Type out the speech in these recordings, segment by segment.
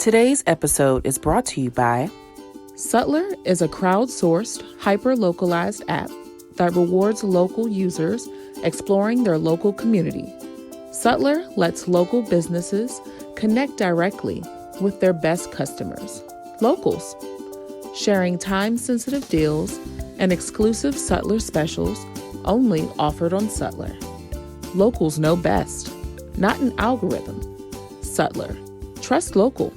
Today's episode is brought to you by Sutler is a crowdsourced, hyper-localized app that rewards local users exploring their local community. Sutler lets local businesses connect directly with their best customers, locals, sharing time-sensitive deals and exclusive Sutler specials only offered on Sutler. Locals know best, not an algorithm. Sutler. Trust local.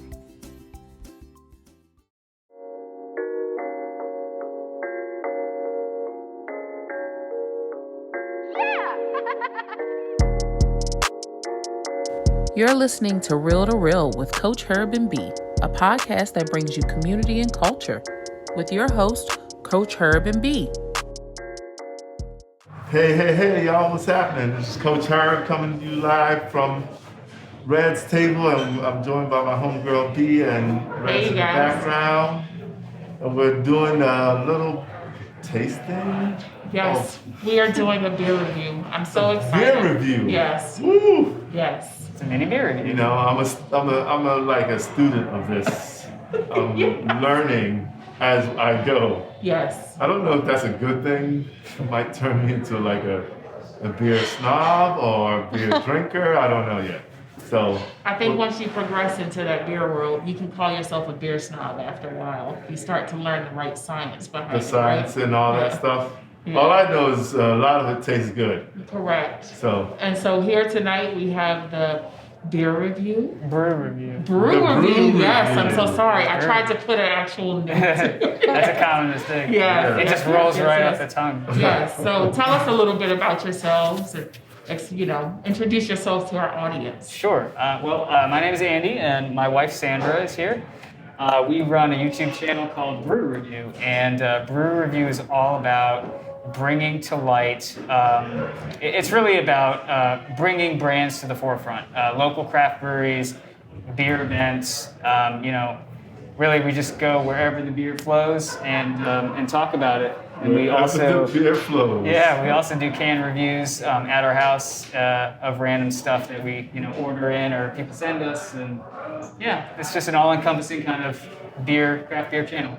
You're listening to Real to Real with Coach Herb and B, a podcast that brings you community and culture with your host, Coach Herb and B. Hey, y'all, what's happening? This is Coach Herb coming to you live from Red's Table. I'm joined by my homegirl B and Red's in the background. And we're doing a little tasting. Yes, we are doing a beer review. I'm so excited. Beer review? Yes. Woo! Yes. It's a mini beer review. You know, I'm a student of this. I'm learning as I go. Yes. I don't know if that's a good thing. It might turn me into like a beer snob or a beer drinker. I don't know yet. So I think once you progress into that beer world, you can call yourself a beer snob after a while. You start to learn the right science behind the science right? and all Yeah. that stuff. Yeah. All I know is a lot of it tastes good. Correct. So here tonight we have the beer review. Brew review. Brew The review, brew yes. review. I'm so sorry. I tried to put an actual name to it. That's a common mistake. Yeah. It just rolls right off the tongue. Yes. So tell us a little bit about yourselves and introduce yourselves to our audience. Sure. My name is Andy, and my wife Sandra is here. We run a YouTube channel called Brew Review, and Brew Review is all about bringing to light. It's really about bringing brands to the forefront. Local craft breweries, beer events. Really, we just go wherever the beer flows and talk about it. And we also beer flows. Yeah, we also do can reviews at our house of random stuff that we order in or people send us, and yeah, it's just an all-encompassing kind of craft beer channel.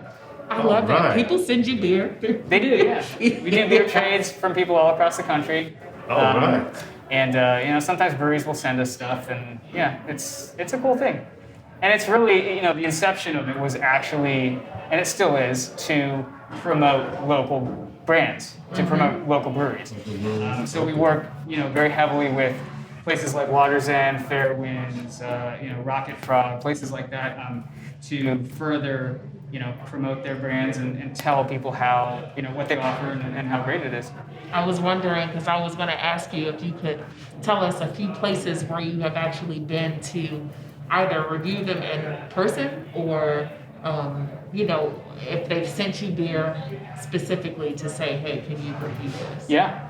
I love that. Right. People send you beer. They do, yeah. We do beer trades from people all across the country. All right. And sometimes breweries will send us stuff, and yeah, it's a cool thing. And it's really, the inception of it was actually, and it still is, to promote local brands, to promote local breweries. So we work, very heavily with places like Water's End, Fairwinds, Rocket Frog, places like that, to further, promote their brands and tell people how, what they offer and how great it is. I was wondering, because I was going to ask you if you could tell us a few places where you have actually been to either review them in person or, if they've sent you beer specifically to say, hey, can you review this? Yeah.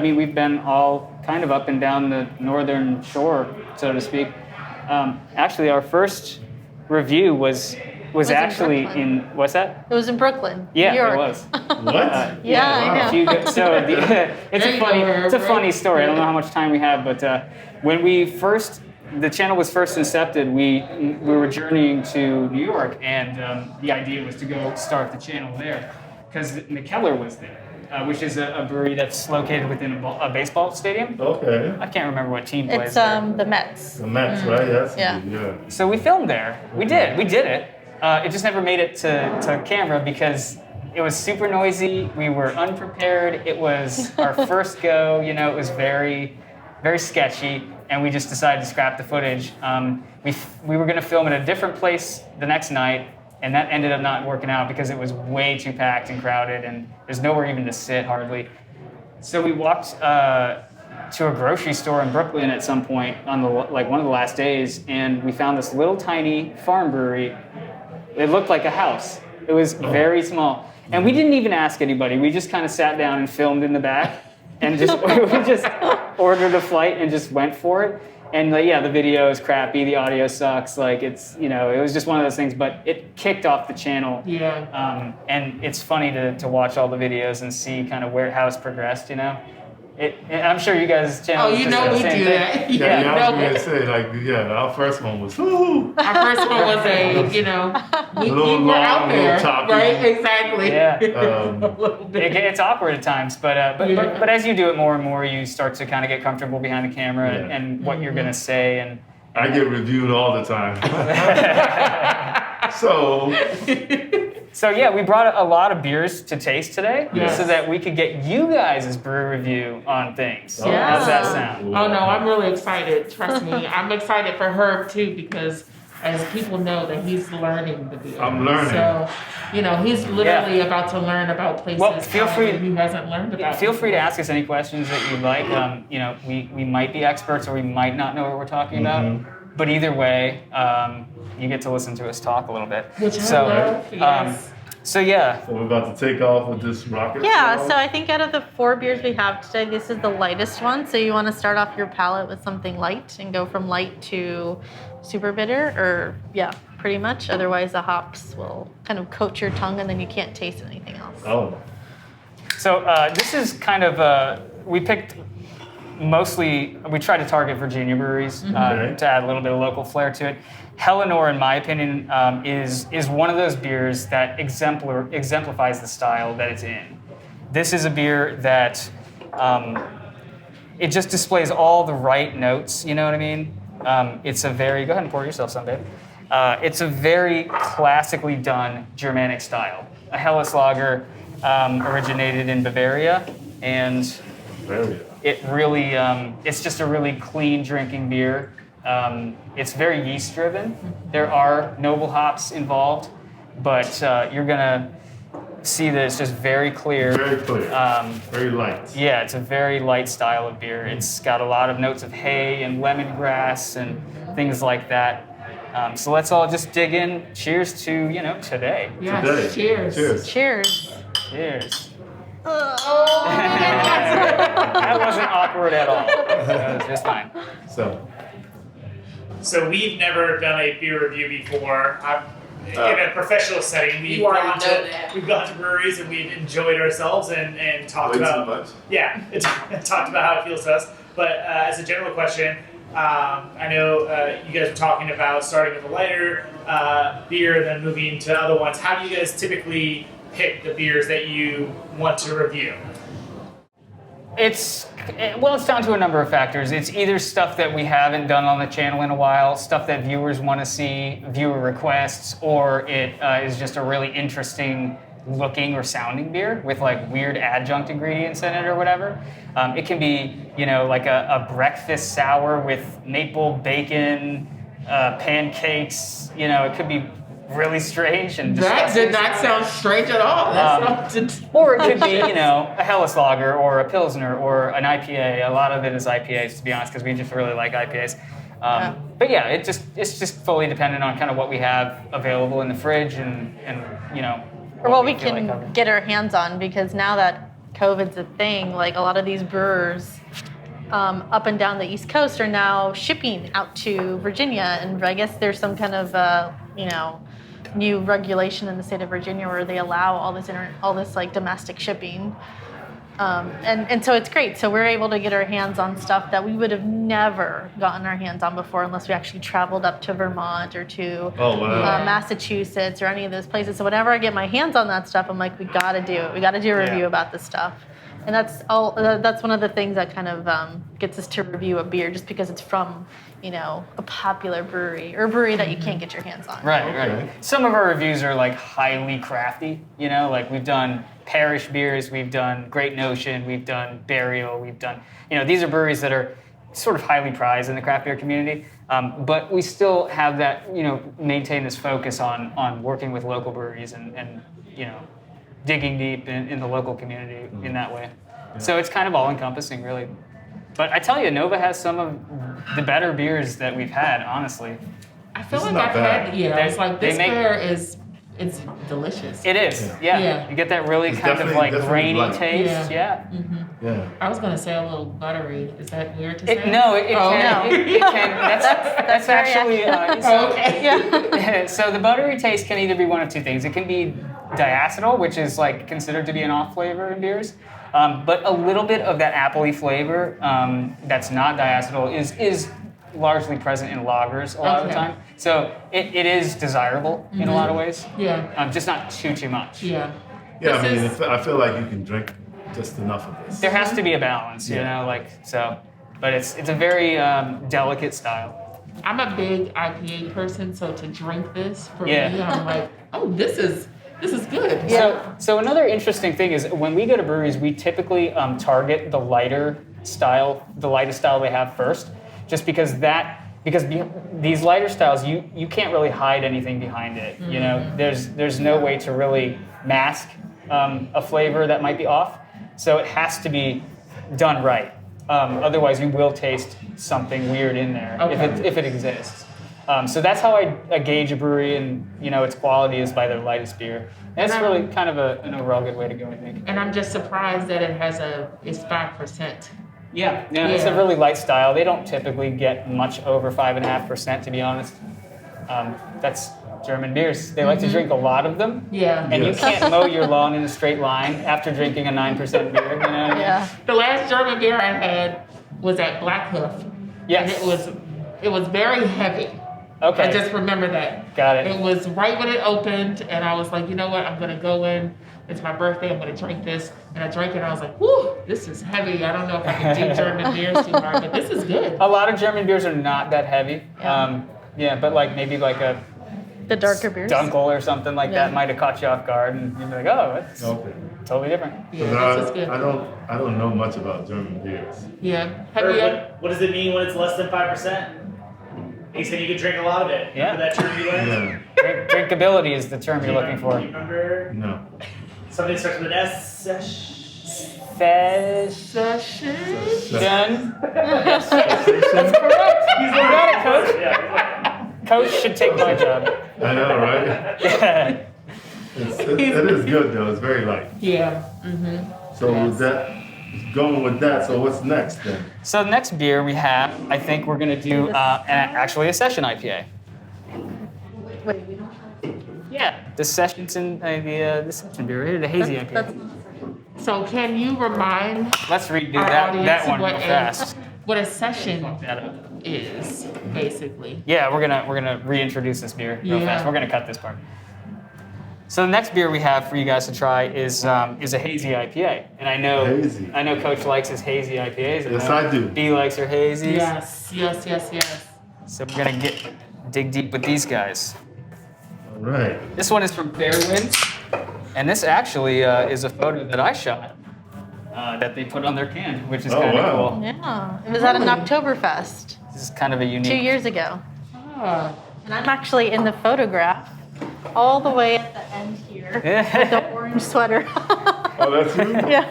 We've been all kind of up and down the northern shore, so to speak. Actually, our first review was actually in what's that? It was in Brooklyn, Yeah, New York. it was. What? Yeah, I know. It's a funny story. I don't know how much time we have, but when the channel was first incepted, we were journeying to New York, and the idea was to go start the channel there because McKellar was there, which is a brewery that's located within a baseball stadium. Okay. I can't remember what team plays It's there. the Mets. The Mets, right? Yes. Yeah. So we filmed there. We did it. It just never made it to camera because it was super noisy. We were unprepared. It was our first go. It was very, very sketchy. And we just decided to scrap the footage. We were going to film at a different place the next night, and that ended up not working out because it was way too packed and crowded, and there's nowhere even to sit hardly. So we walked to a grocery store in Brooklyn at some point on one of the last days, and we found this little tiny farm brewery. It looked like a house. It was very small, and we didn't even ask anybody. We just kind of sat down and filmed in the back. And we just ordered a flight and just went for it. And the video is crappy, the audio sucks. It was just one of those things. But it kicked off the channel. Yeah. And it's funny to watch all the videos and see kind of how it's progressed. And I'm sure you guys' channel. Oh, you know we do that. Yeah, You I know was gonna say our first one was woo. Our first one was we little were out long, there, little choppy. right? Exactly. Yeah. A little bit. It's awkward at times, but as you do it more and more, you start to kind of get comfortable behind the camera and what you're gonna say and. I get reviewed all the time. So yeah, we brought a lot of beers to taste today, Yes. so that we could get you guys' brew review on things. Yeah. How's that sound? Oh no, I'm really excited. Trust me, I'm excited for Herb too because as people know that he's learning the beer. I'm learning. So, he's literally about to learn about places Well, feel free- he hasn't learned about. Feel free to ask us any questions that you'd like. We might be experts or we might not know what we're talking about. But either way, you get to listen to us talk a little bit. Which I love, yes. So yeah. So we're about to take off with this rocket. Yeah, Stout. so I think out of the 4 beers we have today, this is the lightest one. So you want to start off your palate with something light and go from light to super bitter, or pretty much. Otherwise, the hops will kind of coat your tongue, and then you can't taste anything else. Oh. So this is kind of we picked. Mostly, we try to target Virginia breweries to add a little bit of local flair to it. Eleanor, in my opinion, is one of those beers that exemplifies the style that it's in. This is a beer that it just displays all the right notes. You know what I mean? It's a very go ahead and pour yourself some, babe. It's a very classically done Germanic style. A Helles lager originated in Bavaria, and it really, it's just a really clean drinking beer. It's very yeast driven. There are noble hops involved, but you're gonna see that it's just very clear. Very clear. Very light. Yeah, it's a very light style of beer. It's got a lot of notes of hay and lemongrass and things like that. So let's all just dig in. Cheers to today. Yes, Today. cheers. Cheers. Cheers. That wasn't awkward at all. That was just fine. So we've never done a beer review before. In a professional setting, we've You already gone know that. we've gone to breweries and we've enjoyed ourselves and talked Way too about much. talked about how it feels to us. But as a general question, I know you guys were talking about starting with a lighter beer, then moving to other ones. How do you guys typically pick the beers that you want to review? It's down to a number of factors. It's either stuff that we haven't done on the channel in a while, stuff that viewers want to see, viewer requests, or it is just a really interesting looking or sounding beer with like weird adjunct ingredients in it or whatever. It can be, like a breakfast sour with maple bacon, pancakes. It could be really strange and That disgusting. did not sound strange at all. That sounded... Or it could be, a Helles lager or a Pilsner or an IPA. A lot of it is IPAs, to be honest, because we just really like IPAs. But yeah, it's just fully dependent on kind of what we have available in the fridge and Or what we feel like can covering. get our hands on, because now that COVID's a thing, like a lot of these brewers up and down the East Coast are now shipping out to Virginia, and I guess there's some kind of new regulation in the state of Virginia where they allow all this like domestic shipping, and so it's great. So we're able to get our hands on stuff that we would have never gotten our hands on before unless we actually traveled up to Vermont or to Massachusetts or any of those places. So whenever I get my hands on that stuff, I'm like, we got to do it. We got to do a review about this stuff. And that's one of the things that kind of gets us to review a beer, just because it's from, a popular brewery or a brewery that you can't get your hands on. Right. Some of our reviews are like highly crafty, like we've done Parish beers, we've done Great Notion, we've done Burial, we've done, these are breweries that are sort of highly prized in the craft beer community, but we still have that, maintain this focus on working with local breweries and digging deep in the local community in that way. Yeah. So it's kind of all encompassing, really. But I tell you, Nova has some of the better beers that we've had, honestly. I feel This like is I've not bad. had, it's like this beer it's delicious. It is, yeah. You get that really It's kind of like definitely grainy light. taste, Yeah. Yeah. I was gonna say a little buttery. Is that weird to say? It can. That's very actually. Okay. Yeah. So the buttery taste can either be one of two things. It can be diacetyl, which is like considered to be an off flavor in beers, But a little bit of that appley flavor that's not diacetyl is largely present in lagers a lot of the time. So it is desirable in a lot of ways. Yeah. Just not too much. Yeah. Yeah, This I feel like you can drink just enough of this. There has to be a balance, you know, like so. But it's a very delicate style. I'm a big IPA person, so to drink this for Yeah. me, I'm like, oh, this is good. So another interesting thing is when we go to breweries, we typically target the lightest style they have first, just because these lighter styles you can't really hide anything behind it. You know, there's no way to really mask a flavor that might be off. So it has to be done right. Otherwise, you will taste something weird in there if it exists. So that's how I gauge a brewery and its quality is by their lightest beer. And that's really kind of an overall good way to go, I think. And I'm just surprised that it's 5%. Yeah, it's a really light style. They don't typically get much over 5.5%, to be honest. That's German beers. They like to drink a lot of them. Yeah. And you can't mow your lawn in a straight line after drinking a 9% beer. You know what I mean? Yeah. The last German beer I had was at Black Hoof. Yes. And it was very heavy. Okay. I just remember that. Got it. It was right when it opened, and I was like, you know what? I'm gonna go in. It's my birthday. I'm gonna drink this, and I drank it. And I was like, whoo, this is heavy. I don't know if I can do German beers too hard, but this is good. A lot of German beers are not that heavy. Yeah. But like maybe like a The darker beers. Dunkel or something like that might have caught you off guard, and you'd be like, oh, it's totally different. Yeah, this is good. I don't know much about German beers. Yeah. What does it mean when it's less than 5%? He said you could drink a lot of it. Yeah. Remember that term you learned? Yeah. Drinkability is the term you're looking for. Do you remember? No. Something starts with an S. Session. Done. That's correct. He's You got it, Coach. Yeah. Coach should take my job. I know, right? Yeah. It is good though. It's very light. Yeah. So with that, going with that. So what's next then? So the next beer we have, I think we're gonna do actually a session IPA. Wait, we don't. Yeah, the session beer, right? The hazy IPA. So can you remind Let's redo our that audience one real fast. what a session That up. is, basically? Yeah, we're gonna reintroduce this beer real Yeah. fast. We're gonna cut this part. So the next beer we have for you guys to try is a hazy IPA, and I know Coach likes his hazy IPAs. Yes, I do. B likes her hazies. Yes. So we're gonna dig deep with these guys. All right. This one is from Fairwinds, and this actually is a photo that I shot that they put on their can, which is Oh, kind of wow. cool. Yeah. It was at an Oktoberfest This is kind of a unique. 2 years ago. Ah, And I'm actually in the photograph all the way at the end here with the orange sweater. Oh, that's you? Yeah.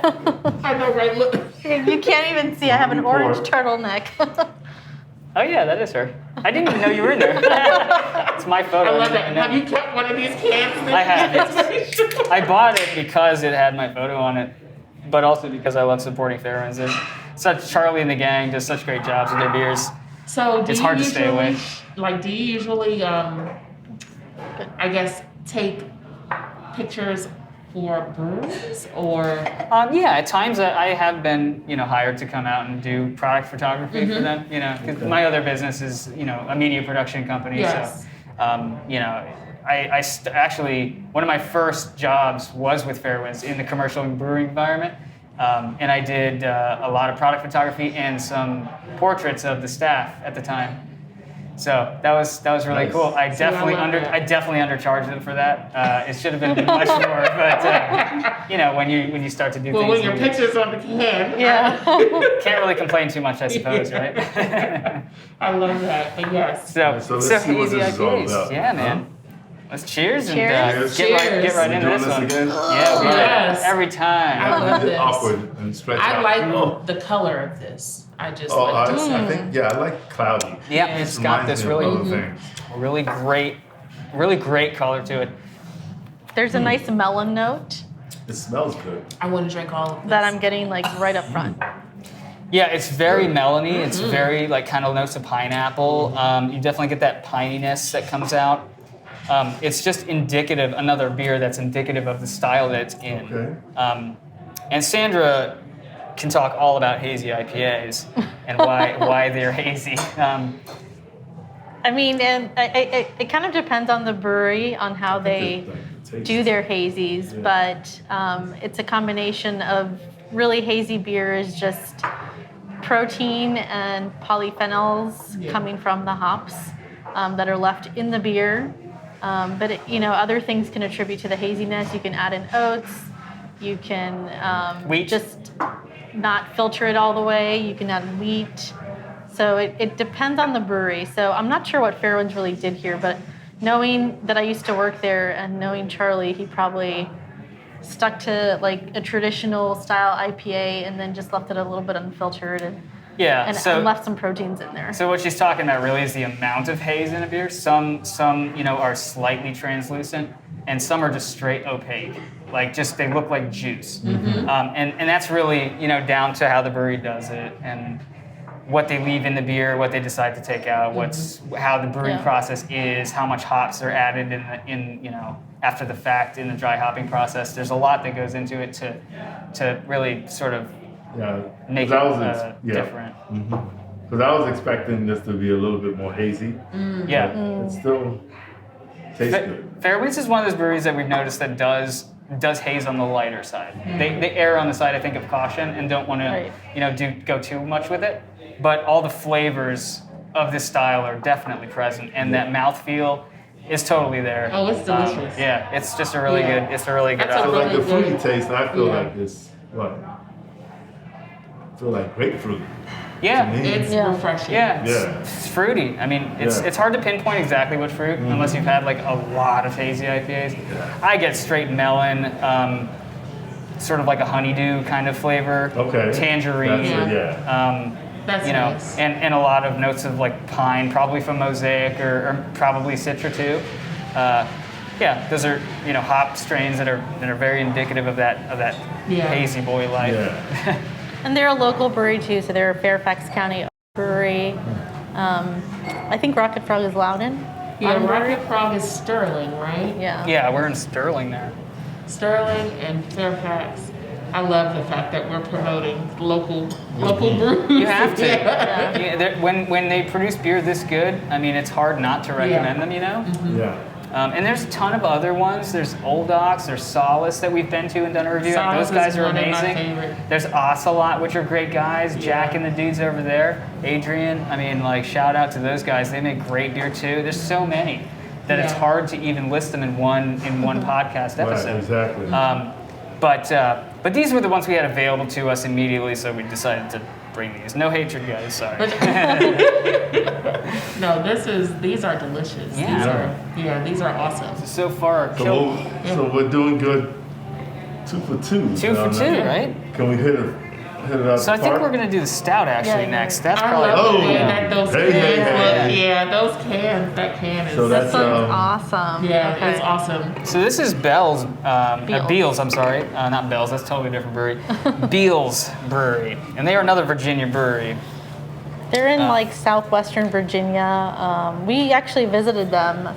I know, right? Look. You can't even see. I have an orange turtleneck. Oh yeah, that is her. I didn't even know you were in there. It's my photo. I love didn't that. even Have know. you kept one of these cans? I have, yes. I bought it because it had my photo on it, but also because I love supporting Fairwinds. Charlie and the gang does such great jobs with their beers. So It's hard to stay away. Do you usually, I guess, take pictures for brews or? Yeah, at times I have been, hired to come out and do product photography for them. Because my other business is, a media production company. Yes. So, actually one of my first jobs was with Fairwinds in the commercial and brewing environment. And I did a lot of product photography and some portraits of the staff at the time. So that was really Nice. cool. I I definitely love that. undercharged them for that. It should have been much more, but when you start to do Well, things, when your picture's on the can. Yeah. can't really complain too much, I suppose, right? I love that. But yes. so let's see what hazy this is all IPAs. about. Yeah, man. Let's cheers and Cheers. get right We into doing this this one. again? Yeah, we Yes. every time. I love It's this. awkward and stretch I out. like the color of this. I just Oh, like I this. think I like cloudy. Yeah, Yeah, it's got this Reminds me really, of other things. really great color to it. There's a nice melon note It smells good. I want to drink all of this. that I'm getting right up front. Yeah, it's very melony. It's very kind of notes of pineapple. You definitely get that pininess that comes out. It's just another beer that's indicative of the style that it's in. Okay. And Sandra can talk all about hazy IPAs and why they're hazy. I mean, and it kind of depends on the brewery on how they do their hazies, but it's a combination of really hazy beer is just protein and polyphenols coming from the hops that are left in the beer. But other things can attribute to the haziness. You can add in oats. You can Wheat. just not filter it all the way. You can add wheat. So it depends on the brewery. So I'm not sure what Fairwinds really did here, but knowing that I used to work there and knowing Charlie, he probably stuck to like a traditional style IPA and then just left it a little bit unfiltered and left some proteins in there. So what she's talking about really is the amount of haze in a beer. Some are slightly translucent, and some are just straight opaque. Like just they look like juice. And that's really down to how the brewery does it and what they leave in the beer, what they decide to take out, how the brewing process is, how much hops are added in after the fact in the dry hopping process. There's a lot that goes into it to really sort of make it different. Because I was expecting this to be a little bit more hazy. Yeah. It still tastes good. Fairwinds is one of those breweries that we've noticed that does haze on the lighter side. They err on the side, I think, of caution and don't want to go too much with it. But all the flavors of this style are definitely present, and that mouthfeel is totally there. Oh, it's delicious. It's just a really good. It's a really good. That's a So album. like the really fruity good- taste, I feel yeah. like it's what? I feel like grapefruit. Yeah. To me. It's refreshing. Yeah, it's, Yeah. it's fruity. I mean, it's Yeah. it's hard to pinpoint exactly what fruit unless you've had like a lot of hazy IPAs. I get straight melon, sort of like a honeydew kind of flavor. Okay. Tangerine. That's it, That's nice. and a lot of notes of like pine, probably from Mosaic or probably Citra too. Those are hop strains that are very indicative of that hazy boy life. Yeah. And they're a local brewery too, so they're a Fairfax County brewery. I think Rocket Frog is Loudon. Yeah, Loudon Brewery. Rocket Frog is Sterling, right? Yeah. Yeah, we're in Sterling there. Sterling and Fairfax. I love the fact that we're promoting local brews. You have to. Yeah. Yeah, when they produce beer this good, I mean, it's hard not to recommend them. Yeah. And there's a ton of other ones. There's Old Ox, there's Solace that we've been to and done a review. Solace Those guys is are one of my amazing. favorite. There's Ocelot, which are great guys. Jack and the dudes over there. Adrian. I mean, like, shout out to those guys. They make great beer too. There's so many that it's Yeah. hard to even list them in one podcast episode. Right, exactly. But these were the ones we had available to us immediately, so we decided to bring these. No hatred, guys. Sorry. No, these are delicious. Yeah. These are awesome. So far, So we're doing good. 2 for 2. 2 for 2, right? Can we hit it up? So I think we're gonna do the stout actually Yeah. next. That's I probably love Oh. the way that those Hey, cans hey, look. Yeah, those cans. That can is. So This that's one's awesome. yeah, Okay. it's awesome. So this is Bell's, Beals. Beals, I'm sorry, not Bell's, that's a totally different brewery. Beals Brewery, and they are another Virginia brewery. They're in like southwestern Virginia. We actually visited them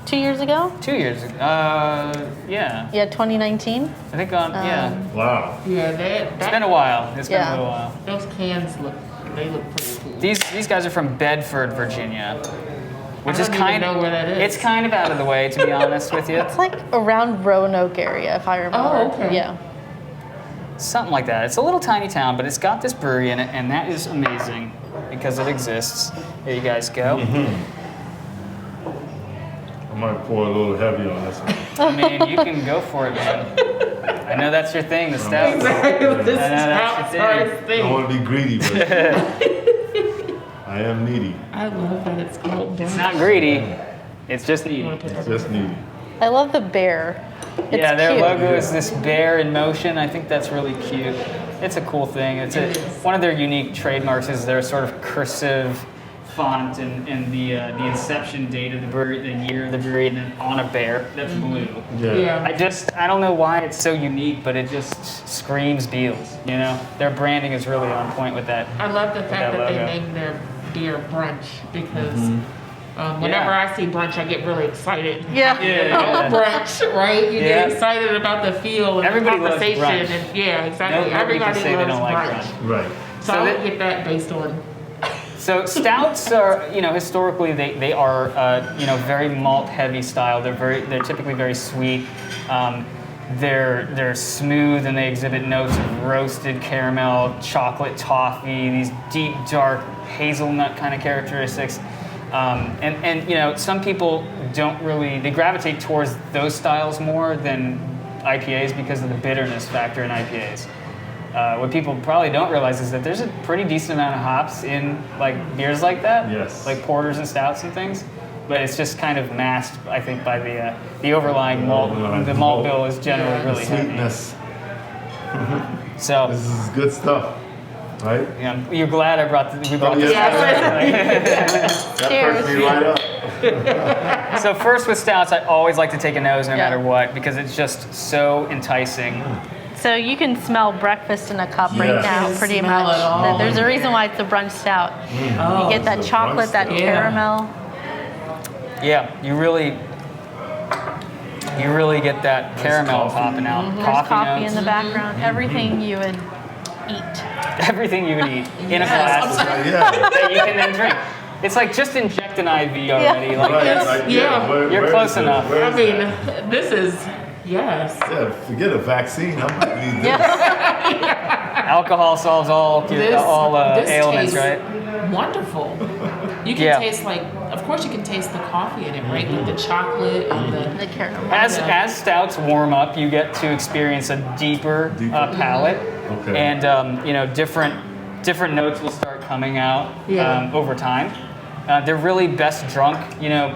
2 years ago. 2 years ago, yeah, Yeah, 2019. I think yeah. Wow. Yeah, It's been a while, it's been Yeah. a little while. those cans look pretty cool. These guys are from Bedford, Virginia, which I is don't even kind know where that is. It's kind of out of the way, to be honest with you. It's like around Roanoke area, if I remember. Oh, okay. Yeah. Something like that. It's a little tiny town, but it's got this brewery in it, and that is amazing because it exists. Here you guys go. I might pour a little heavy on this one. I mean, you can go for it, man. I know that's your thing, the stout. Exactly. This I know that's stouts your are thing. his I thing. don't want to be greedy, but I am needy. I love that it's called. It's not greedy. It's just You needy. wanna put It's that- just needy. I love the bear. It's Yeah, their cute. logo is this bear in motion. I think that's really cute. It's a cool thing. It's one of their unique trademarks is their sort of cursive font and the inception date of the brewery, the year of the brewery, and then on a bear that's blue. Yeah. Yeah. I don't know why it's so unique, but it just screams Beals. You know, their branding is really on point with that. I love the fact that that they logo. named their beer brunch because Whenever I see brunch, I get really excited. Yeah. About brunch, right? You get excited about the feel and Everybody the loves conversation. brunch. And yeah, exactly. Nobody can Everybody say they loves don't like brunch. brunch. Right. So I would get that based on. So stouts are, historically they are, very malt heavy style. They're typically very sweet. They're smooth and they exhibit notes of roasted caramel, chocolate, toffee, these deep, dark hazelnut kind of characteristics. And some people they gravitate towards those styles more than IPAs because of the bitterness factor in IPAs. What people probably don't realize is that there's a pretty decent amount of hops in like beers like that, Yes. like porters and stouts and things. But it's just kind of masked, I think, by the overlying malt. The malt bill is generally really heavy. Sweetness. So This is good stuff, right? you're glad we brought this. That Cheers. perks me right up. So first with stouts, I always like to take a nose no matter what because it's just so enticing. So you can smell breakfast in a cup right Yes. now, You can pretty smell much. it all. There's a reason why it's a brunch stout. You get that it's a chocolate, brunch that stout. caramel. Yeah, you really get that caramel coffee. popping out. There's coffee notes. in the background. Everything you would eat. Everything you would eat in a glass Yeah. that you can then drink. It's like just inject an IV already. Like Right. it's- Like, Yeah. You're where close is it? enough. Where I is mean, that? this is yes. Yeah, forget a vaccine. I might need this. Yeah. alcohol solves all This ailments, tastes right? Wonderful. You can Yeah. taste of course, you can taste the coffee in it, right? With the chocolate and The caramel. As stouts warm up, you get to experience a deeper palate, Okay. and different notes will start coming out Yeah. over time. They're really best drunk,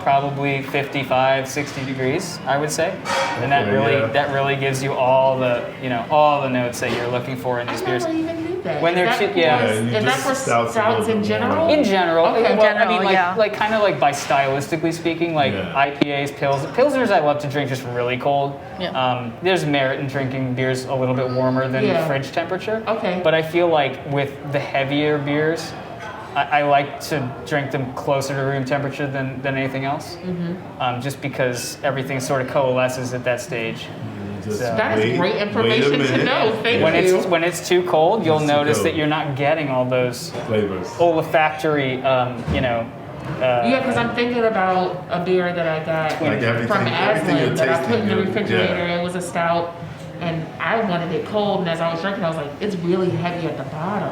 probably 55, 60 degrees, I would say, and that really gives you all the notes that you're looking for in these I beers. never even knew that. When they're Is that chi- yeah. for- Yeah, you Is that just for stouts a stouts little in bit general? more. In general, Okay. well, I mean, General, yeah. like kind of like by stylistically speaking, like Yeah. IPAs, pilsners, I love to drink just really cold. Yeah. There's merit in drinking beers a little bit warmer than Yeah. fridge temperature. Okay. But I feel like with the heavier beers, I like to drink them closer to room temperature than anything else. Just because everything sort of coalesces at that stage. Just That is wait- great wait a information to minute. know. Thank When you. it's too cold, you'll It's too notice cold. that you're not getting all those Flavors. olfactory, Yeah, because I'm thinking about a beer that I got Like everything- from everything you're Aslan that I put in the tasting, refrigerator. yeah. It was a stout, and I wanted it cold. And as I was drinking, I was like, it's really heavy at the bottom.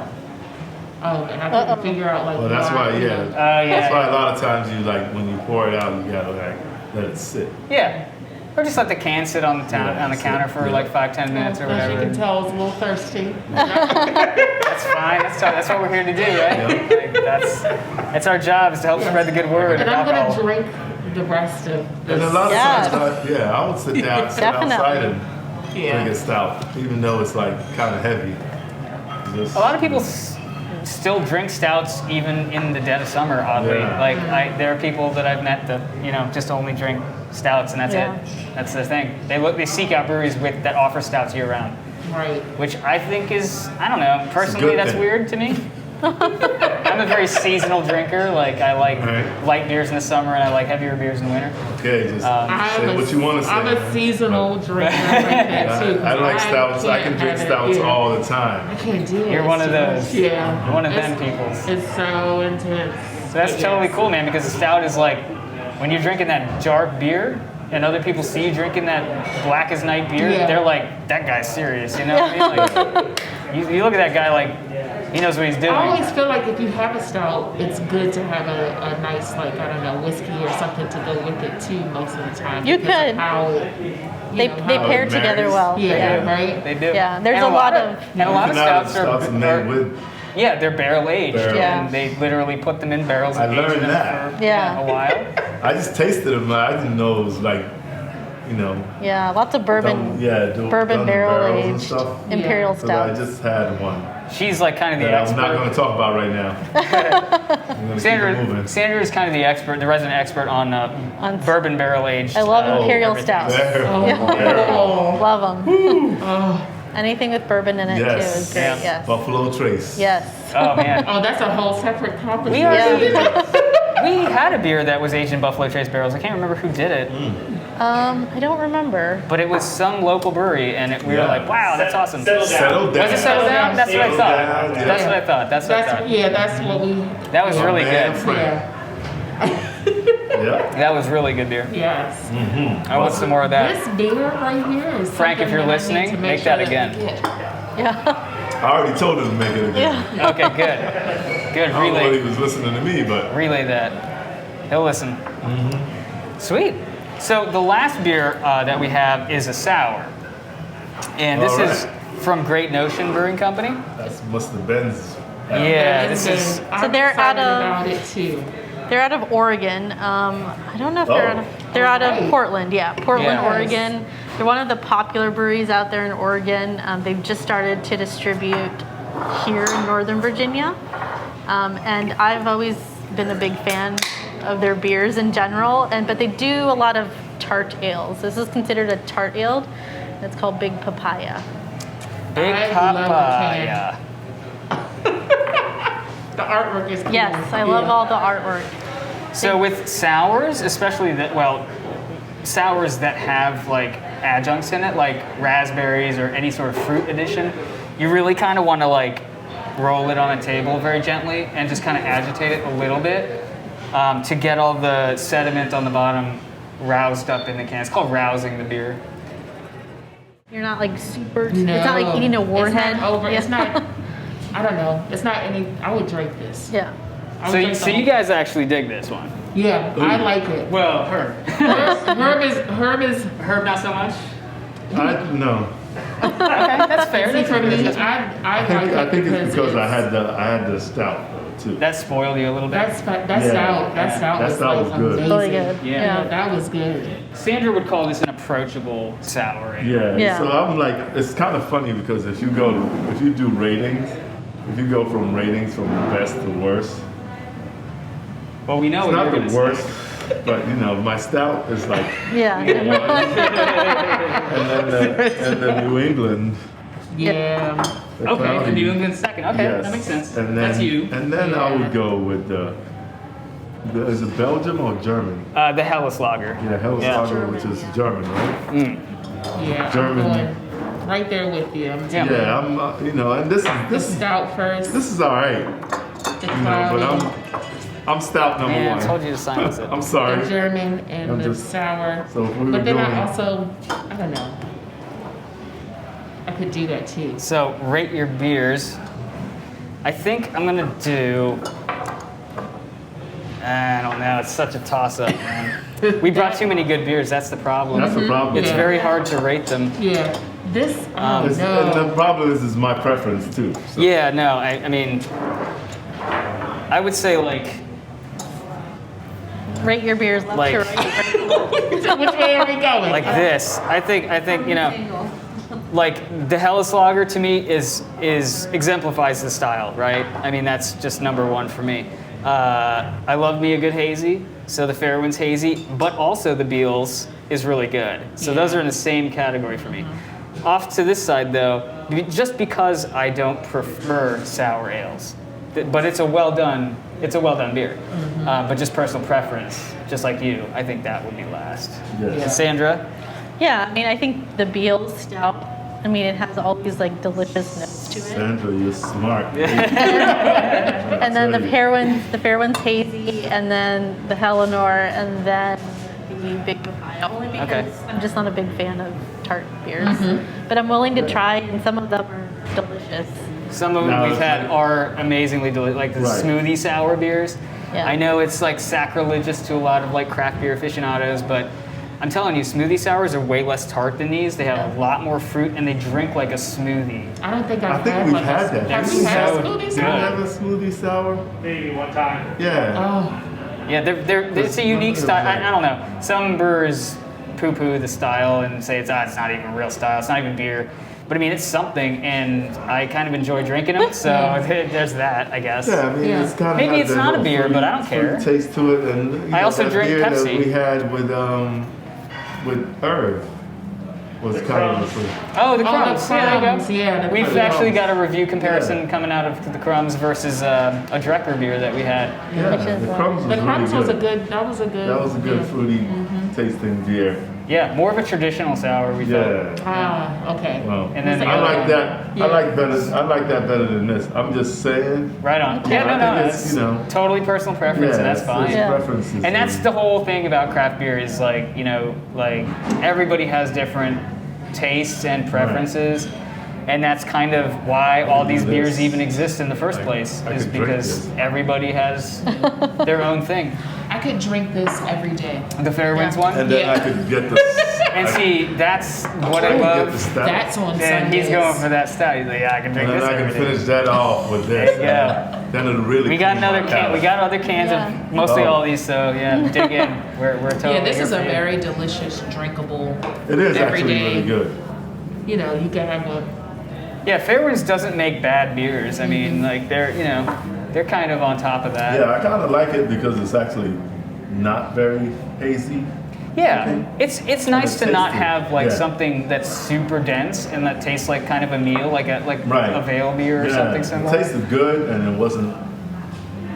And I couldn't figure out like. Well, that's why, you yeah. know. yeah. That's why a lot of times you when you pour it out, you gotta let it sit. Yeah. Or just let the can sit on the Yeah, counter for yeah. like 5-10 minutes or As you whatever. can tell, I was a little thirsty. That's fine. That's what we're here to do, right? Like, that's our job is to help spread the good word. And of I'm gonna alcohol. drink the rest of And a this. lot of Yes. times, I would sit outside Definitely. and drink a stout, even though it's like kind of heavy. Just- A lot of people still drink stouts even in the dead of summer. Oddly, Yeah. like there are people that I've met that just only drink stouts and that's Yeah. it. That's their thing. They seek out breweries that offer stouts year round, Right. which I think is, I don't know, personally good that's thing. weird to me. I'm a very seasonal drinker. Like I like Right. light beers in the summer and I like heavier beers in the winter. Okay, just I'm say what you want to say. I'm a seasonal drinker like that too. I like stouts. I can can't drink have it, stouts yeah. all the time. I can't do it. You're one It's of too those. much. Yeah. You're one of It's- them peoples. It's so intense. So that's But totally yes. cool, man, because a stout is like when you're drinking that dark beer and other people see you drinking that black as night beer, Yeah. they're like, that guy's serious, you know what I mean? Like, you look at that guy like, he knows what he's doing. I always feel like if you have a stout, it's good to have a nice, like, I don't know, whiskey or something to go with it too most of the time. You because of could. How it, They how pair it together marries. well. Yeah, right? They do. Yeah, there's And a lot of- and a lot of stouts Stouts are made with. yeah, they're barrel aged, Barrel. Yeah. and they literally put them in barrels I and age learned them that. for Yeah. a while. I just tasted them. I didn't know it was like, Yeah, lots of bourbon, done bourbon in barrel barrels and aged stuff. imperial So I stouts. just had one She's like kind of the that I'm not expert. going to talk about right now. I'm going to keep it moving. Sandra is kind of the expert, the resident expert on bourbon barrel aged. I love imperial everything. stouts. There. Oh, Love them. Anything with bourbon in it too Yes. is great. Yeah. Yes. Buffalo Trace. Yes. Oh man. oh, that's a whole separate conversation. We already, We had a beer that was aged in Buffalo Trace barrels. I can't remember who did it, I don't remember. but it was some local brewery, and we were like, "Wow, that's awesome." Settle down. Settle down. Was it Settle Down? That's what I Settle thought. down, yeah. That's what I thought. That's what I thought. Yeah, that's what we. That was really man, good. Frank. Yeah. Yeah. That was really good beer. Yes. I want some more of that. This beer right here is. Frank, if something you're that I need listening, to make sure that again. we get. Yeah. I already told him to make it again. Yeah. Okay, good. Good. I don't know what he Relay, was listening to me, but relay that. He'll listen. Sweet. So the last beer that we have is a sour, and this All is from Great Notion Brewing Company. that must have been. Yeah, It's this is. been- I'm they're out excited of- about it too. They're out of Oregon. I don't know if they're Oh. out of. They're out of Portland. Yeah, Portland, Yeah. Oregon. They're one of the popular breweries out there in Oregon. They've just started to distribute here in Northern Virginia, and I've always been a big fan of their beers in general. But they do a lot of tart ales. This is considered a tart ale. It's called Big Papaya. Big I love papaya. The artwork is cool. Yes, I love all the artwork. So with sours, especially sours that have like adjuncts in it, like raspberries or any sort of fruit addition, you really kind of want to like roll it on a table very gently and just kind of agitate it a little bit to get all the sediment on the bottom roused up in the can. It's called rousing the beer. You're not like super. No. It's not like eating a warhead. It's not over. Yeah. It's not. I don't know. It's not any. I would drink this. Yeah. I would So drink so the you guys actually dig this one? whole- Yeah, I like it. Well, Herb. Herb is. Herb, not so much. No. Okay, that's fair. See, for me, I I like think it I think it's because I it's- had the stout too. That spoiled you a little bit. That Yeah. stout. That stout That was, stout like was good. amazing. Really good. Yeah. That was good. Sandra would call this an approachable sour ale. Yeah. Yeah. So I'm like, it's kind of funny because if you do ratings, if you go from ratings from best to worst, Well, we know it's what not you're the gonna say. worst, but my stout is like, Yeah. and then New England. Yeah. the Okay, the cloudy- New England second. Okay, Yes. that makes sense. And then, That's you. And then I would go with is it Belgium or German? The Hellas Lager. Yeah, Hellslager, which is German, right? Yeah. German. I'm going right there with you. Yeah. Yeah, I'm, and this The is stout first. this is all right, The but cloudy, I'm stout number Man, I one. told you to silence it. I'm the sorry. German, and I'm the just- sour. So if we were But then doing, I also, I don't know. I could do that too. So rate your beers. I think I'm gonna do. I don't know. It's such a toss-up, man. We brought too many good beers. That's the problem. that's the problem. It's Yeah. very hard to rate them. Yeah. This, oh And no. the problem is my preference too. So. Yeah, no. I mean, I would say like Rate your beers left Like- to right. Which way are we going? like this. I think like the Hellas Lager to me is exemplifies the style, right? I mean that's just number one for me. I love me a good hazy, so the Fairwinds hazy, but also the Beals is really good. So those are in the same category for me. Off to this side though, just because I don't prefer sour ales, but it's a well done beer. But just personal preference, just like you, I think that would be last. Yeah. Sandra. Yeah, I mean, I think the Beal stout. I mean, it has all these like delicious notes to it. Sandra, you're smart. And then the tell you. Fairwinds hazy, and then the Eleanor, and then the Big Papaya. Only because Okay. I'm just not a big fan of tart beers, but I'm willing to try, and some of them are delicious. Some of them No, we've it's had like- are amazingly delicious, like the Right. smoothie sour beers. Yeah. I know it's like sacrilegious to a lot of like craft beer aficionados, but I'm telling you, smoothie sours are way less tart than these. They have a lot more fruit and they drink like a smoothie. I don't think I I've think had we've like had a, that. Have They're we had so smoothies? Did we have a smoothie sour? Maybe one time. Yeah. Oh, Yeah, it's a unique style. I don't know. Some brewers poo-poo the style and say it's not even real style. It's not even beer. But I mean, it's something, and I kind of enjoy drinking them. So there's that, I guess. Yeah, I mean, Yeah. it's kind of Maybe it's not a beer, but I don't care. Taste to it, and I also that drink beer Pepsi. that we had with Herb. was kind of the Oh, the Oh, crumbs. the Yeah, there crumbs. you go. Yeah, the We've crumbs. actually got a review comparison Yeah. coming out of the crumbs versus a Drecker beer that we had. Yeah, Which is, the crumbs was The crumbs really was a good. good. That was a good. That was a good yeah. fruity tasting beer. Yeah, more of a traditional sour, we thought. Yeah. Ah, okay. Well, And then the I other like one. that. Yeah. I like that better than this. I'm just saying. Right on. Yeah, I no, think it's, that's you know, totally personal preference, and that's it's fine. Yeah. preferences. And that's the whole thing about craft beer is like, you know, like everybody has different tastes and preferences. And that's kind of why all these do beers this. even exist in the first I- place, I is could drink because this. everybody has their own thing. I could drink this every day. The Fairwinds Yeah. one? And then Yeah. I could get the. And see, that's what I Get the love. stout. That's on And Sundays. he's going for that stout. He's like, yeah, I can drink And this then I can every day. finish that off with this. There you go. Then it'll really. We got clean my another can. palate. We got other cans Yeah. of mostly Oh. all these. So yeah, dig in. We're totally. Yeah, this here is for a you. very delicious, drinkable. It is every actually day. really good. You know, you can have a. Yeah, Fairwinds doesn't make bad beers. I mean, like they're kind of on top of that. Yeah, I kind of like it because it's actually not very hazy. Yeah, Okay. it's nice to not tasty. have like Yeah. something that's super dense and that tastes like kind of a meal, like a Right. a veil beer or Yeah, something it similar. tasted good and it wasn't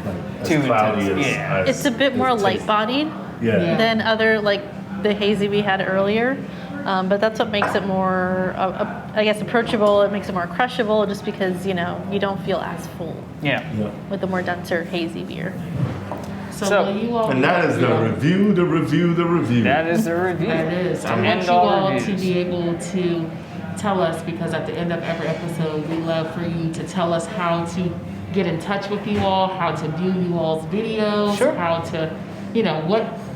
like as Too cloudy intense, as, yeah. as It's a bit as more tasty. light-bodied Yeah. than other, like the hazy we had earlier. But that's what makes it more, I guess, approachable. It makes it more crushable just because, you know, you don't feel as full Yeah. Yeah. with the more denser hazy beer. So- will you all? And that is the yeah. review, the review, the review. That is the review. That is. I And want you all all to reviews. be able to tell us, because at the end of every episode, we love for you to tell us how to get in touch with you all, how to view you all's videos, Sure. how to, you know,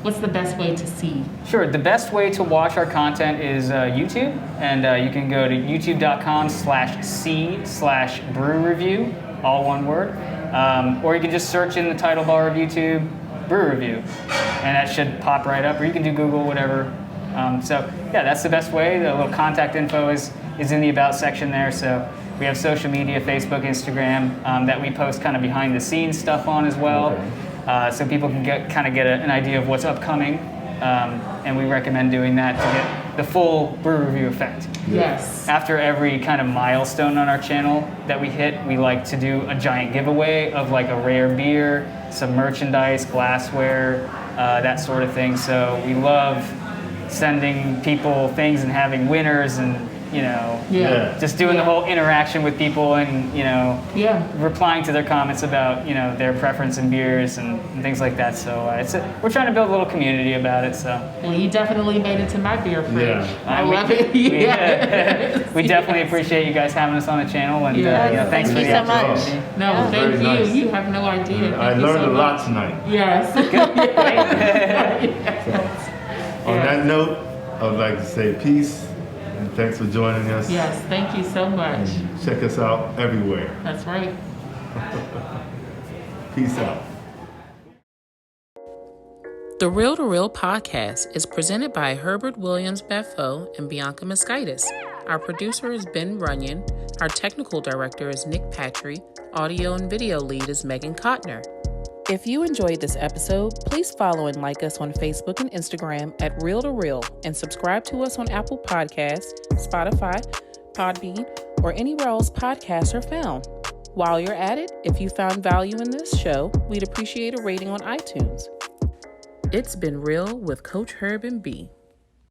what's the best way to see. Sure. The best way to watch our content is YouTube, and you can go to youtube.com/c/brew review, all one word, or you can just search in the title bar of YouTube, Brew Review, and that should pop right up. Or you can do Google, whatever. So yeah, that's the best way. The little contact info is in the About section there. So we have social media, Facebook, Instagram, that we post kind of behind the scenes stuff on as well. So people can get an idea of what's upcoming, and we recommend doing that to get the full brew review effect. Yes. After every kind of milestone on our channel that we hit, we like to do a giant giveaway of like a rare beer, some merchandise, glassware, that sort of thing. So we love sending people things and having winners and, you know, Yeah. just doing the whole interaction with people and, you know, Yeah. replying to their comments about, you know, their preference in beers and things like that. So we're trying to build a little community about it. So Well, you definitely made it to my beer fridge. Yeah. I love it. we definitely appreciate you guys having us on the channel, and Yes. you know, thanks Thank for you the so much. opportunity. No, Yeah. thank Very you. nice. You have no idea. I Thank you learned so a lot much. tonight. Yes. On that note, I would like to say peace and thanks for joining us. Yes, thank you so much. Check us out everywhere. That's right. Peace out. The Real to Real podcast is presented by Herbert Williams Beffo and Bianca Mosquitis. Our producer is Ben Runyon. Our technical director is Nick Patry. Audio and video lead is Megan Kotner. If you enjoyed this episode, please follow and like us on Facebook and Instagram at Real to Real, and subscribe to us on Apple Podcasts, Spotify, Podbean, or anywhere else podcasts are found. While you're at it, if you found value in this show, we'd appreciate a rating on iTunes. It's been real with Coach Herb and B.